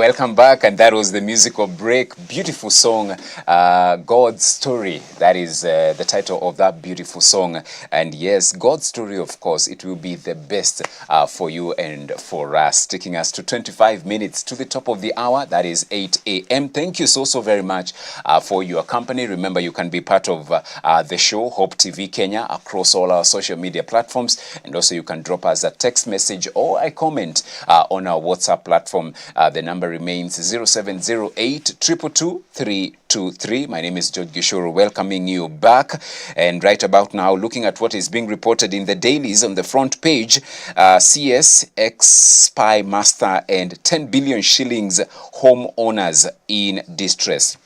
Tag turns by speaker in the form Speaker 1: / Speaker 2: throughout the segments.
Speaker 1: Welcome back, and that was the musical break. Beautiful song, God's Story. That is the title of that beautiful song. And yes, God's Story, of course, it will be the best for you and for us. Taking us to 25 minutes to the top of the hour. That is 8 a.m. Thank you so very much for your company. Remember, you can be part of the show, Hope TV Kenya, across all our social media platforms. And also you can drop us a text message or a comment on our WhatsApp platform. The number remains 0708 222 323. My name is George Gishuru, welcoming you back. And right about now, looking at what is being reported in the dailies on the front page, CS, ex-spy master and 10 billion shillings homeowners in distress.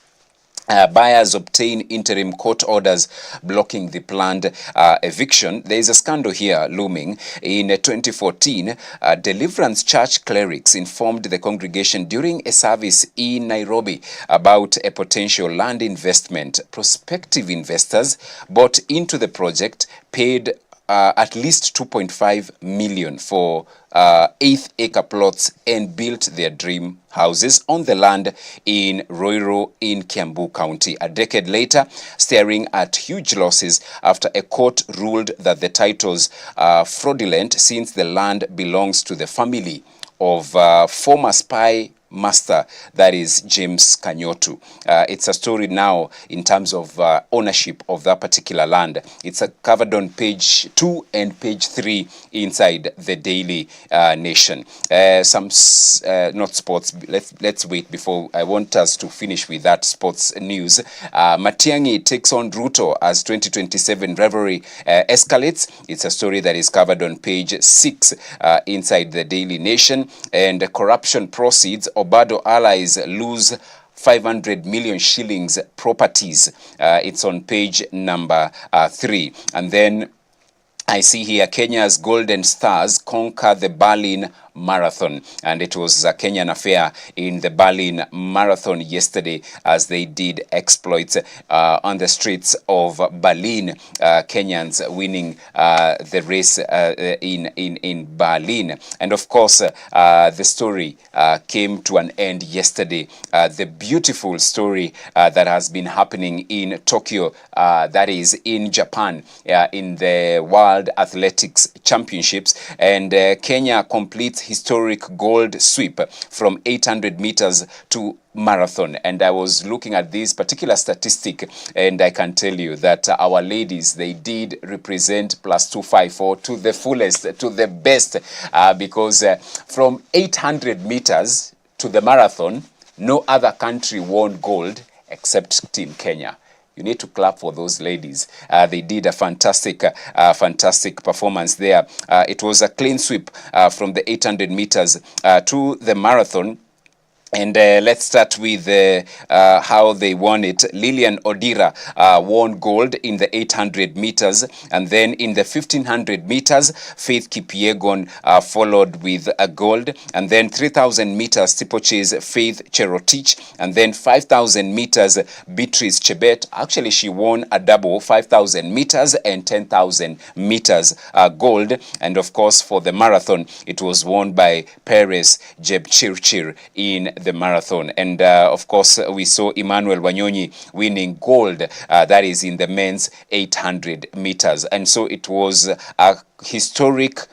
Speaker 1: Buyers obtain interim court orders blocking the planned eviction. There is a scandal here looming. In 2014, Deliverance Church clerics informed the congregation during a service in Nairobi about a potential land investment. Prospective investors bought into the project, paid at least 2.5 million for 8-acre plots and built their dream houses on the land in Roiro in Kiambu County. A decade later, staring at huge losses after a court ruled that the titles are fraudulent since the land belongs to the family of former spy master, that is James Kanyotu. It's a story now in terms of ownership of that particular land. It's covered on page 2 and page 3 inside the Daily Nation. Not sports. Let's wait before I want us to finish with that sports news. Matiang'i takes on Ruto as 2027 rivalry escalates. It's a story that is covered on page 6 inside the Daily Nation. And corruption proceeds. Obado allies lose 500 million shillings properties. It's on page number 3. And then I see here Kenya's Golden Stars conquer the Berlin Marathon, and it was a Kenyan affair in the Berlin Marathon yesterday as they did exploits on the streets of Berlin. Kenyans winning the race in Berlin, and of course the story came to an end yesterday. The beautiful story that has been happening in Tokyo, that is in Japan, in the World Athletics Championships, and Kenya completes historic gold sweep from 800 meters to marathon. And I was looking at this particular statistic, and I can tell you that our ladies, they did represent plus 254 to the fullest, to the best, because from 800 meters to the marathon, no other country won gold except Team Kenya. You need to clap for those ladies. They did a fantastic performance there. It was a clean sweep from the 800 meters to the marathon. And let's start with how they won it. Lilian Odira won gold in the 800 meters. And then in the 1500 meters, Faith Kipyegon followed with a gold. And then 3000 meters steeplechase, Faith Cherotich. And then 5000 meters, Beatrice Chebet. Actually, she won a double, 5000 meters and 10,000 meters gold. And of course, for the marathon, it was won by Perez Jepchirchir in the marathon. And of course, we saw Emmanuel Wanyonyi winning gold, that is in the men's 800 meters. And so it was a historic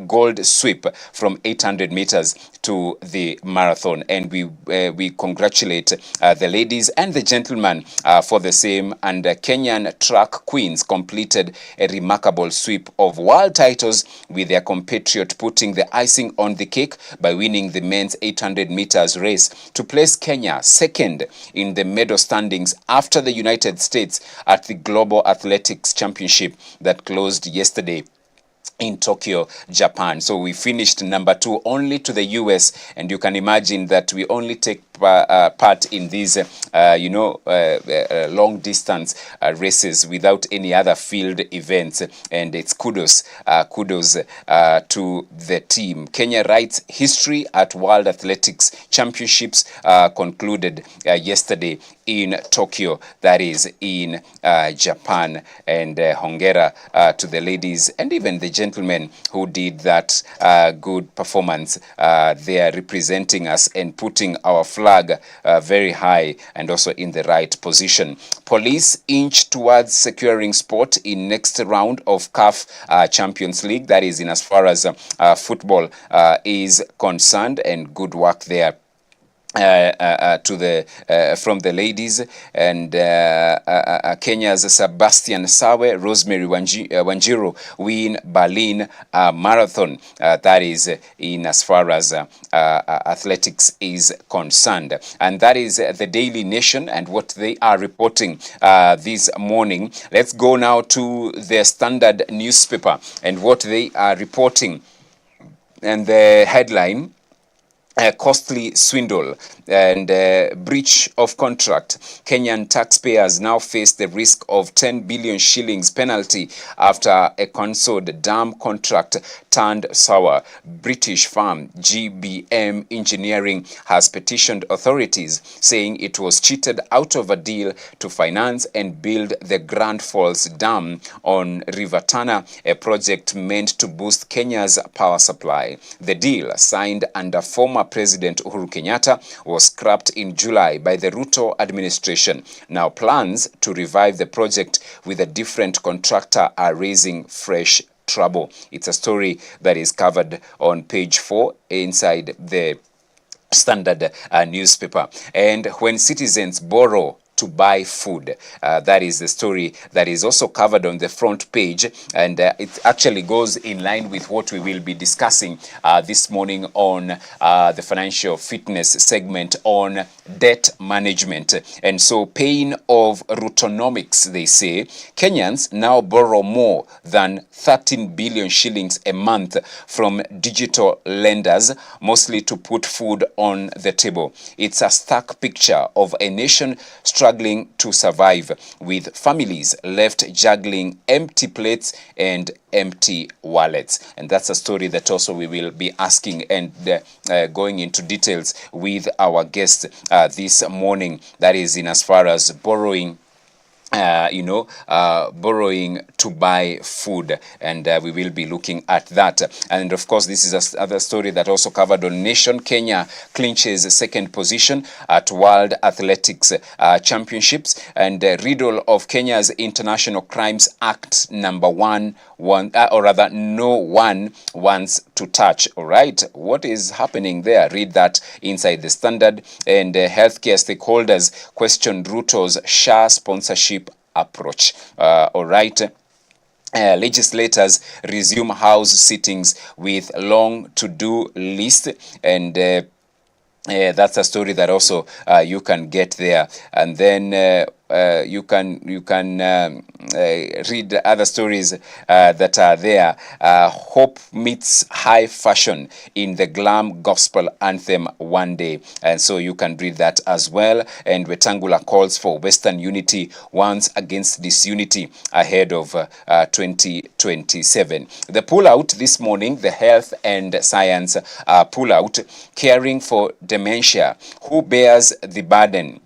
Speaker 1: gold sweep from 800 meters to the marathon, and we congratulate the ladies and the gentlemen for the same. And Kenyan track queens completed a remarkable sweep of world titles, with their compatriot putting the icing on the cake by winning the men's 800 meters race to place Kenya second in the medal standings after the United States at the Global Athletics Championship that closed yesterday in Tokyo, Japan. So we finished number 2 only to the US, and you can imagine that we only take part in these long distance races without any other field events, and it's kudos to the team. Kenya writes history at World Athletics Championships concluded yesterday in Tokyo, that is in Japan. And hongera to the ladies and even the gentlemen who did that good performance. They are representing us and putting our flag very high and also in the right position. Police inch towards securing spot in next round of CAF Champions League. That is in as far as football is concerned, and good work there to the from the ladies. And Kenya's Sebastian Sawe, Rosemary Wanjiru win Berlin Marathon. That is in as far as athletics is concerned. And that is the Daily Nation and what they are reporting this morning. Let's go now to the Standard newspaper and what they are reporting. And the headline: costly swindle and breach of contract. Kenyan taxpayers now face the risk of 10 billion shillings penalty after a cancelled dam contract turned sour. British firm GBM Engineering has petitioned authorities, saying it was cheated out of a deal to finance and build the Grand Falls Dam on River Tana, a project meant to boost Kenya's power supply. The deal, signed under former President Uhuru Kenyatta, was scrapped in July by the Ruto administration. Now plans to revive the project with a different contractor are raising fresh trouble. It's a story that is covered on page 4 inside the Standard newspaper. And when citizens borrow to buy food, that is the story that is also covered on the front page, and it actually goes in line with what we will be discussing this morning on the financial fitness segment on debt management. And so, pain of Rutonomics, they say. Kenyans now borrow more than 13 billion shillings a month from digital lenders, mostly to put food on the table. It's a stark picture of a nation struggling to survive, with families left juggling empty plates and empty wallets. And that's a story that also we will be asking and going into details with our guest this morning. That is in as far as borrowing borrowing to buy food, and we will be looking at that. And of course, this is another story that also covered on Nation. Kenya clinches second position at World Athletics Championships, and riddle of Kenya's International Crimes Act number no one wants to touch. All right, what is happening there? Read that inside the Standard. And healthcare stakeholders question Ruto's SHA sponsorship approach. All right. Legislators resume House sittings with long to-do list, and that's a story that also you can get there. And then you can read other stories that are there. Hope meets high fashion in the glam gospel anthem one day, and so you can read that as well. And Wetangula calls for Western unity, warns against disunity ahead of 2027. The pullout this morning, the health and science pullout: caring for dementia, who bears the burden?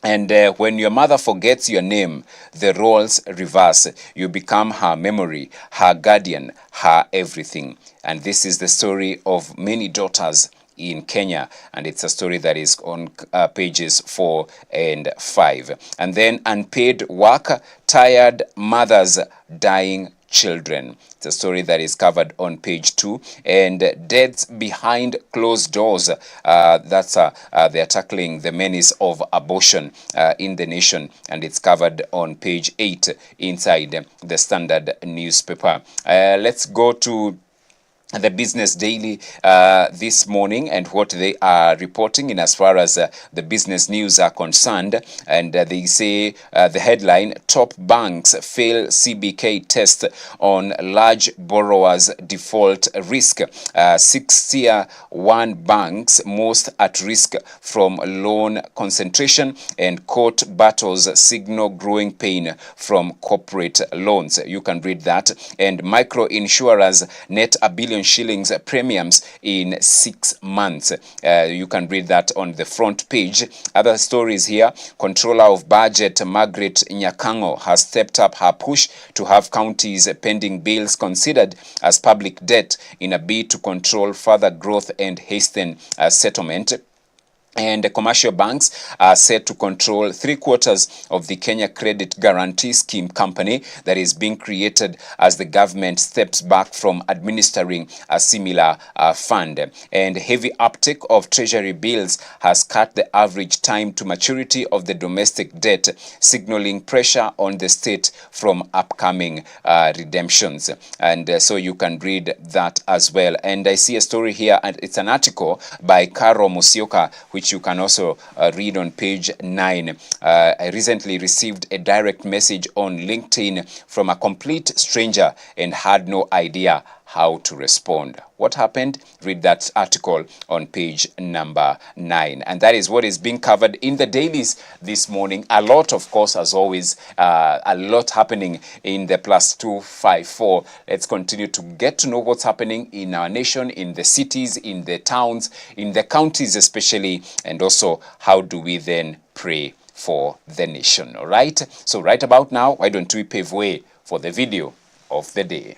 Speaker 1: And when your mother forgets your name, the roles reverse. You become her memory, her guardian, her everything. And this is the story of many daughters in Kenya, and it's a story that is on pages 4 and 5. And then unpaid work, tired mothers, dying children. It's a story that is covered on page 2. And deaths behind closed doors. They're tackling the menace of abortion in the nation, and it's covered on page 8 inside the Standard newspaper. Let's go to the Business Daily this morning and what they are reporting in as far as the business news are concerned. And they say the headline: top banks fail CBK test on large borrowers default risk. 6 tier 1 banks most at risk from loan concentration, and court battles signal growing pain from corporate loans. You can read that. And micro insurers net $1 billion billion shillings premiums in 6 months. You can read that on the front page. Other stories here. Controller of Budget Margaret Nyakango has stepped up her push to have counties pending bills considered as public debt in a bid to control further growth and hasten settlement. And the commercial banks are set to control 3/4 of the Kenya Credit Guarantee Scheme company that is being created as the government steps back from administering a similar fund. And heavy uptake of treasury bills has cut the average time to maturity of the domestic debt, signaling pressure on the state from upcoming redemptions. And so you can read that as well. And I see a story here, and it's an article by Karo Musioka, which you can also read on page 9. I recently received a direct message on LinkedIn from a complete stranger and had no idea how to respond. What happened? Read that article on page number 9. And that is what is being covered in the dailies this morning. A lot, of course, as always, a lot happening in the +254. Let's continue to get to know what's happening in our nation, in the cities, in the towns, in the counties especially, and also how do we then pray for the nation. All right? So right about now, why don't we pave way for the video of the day?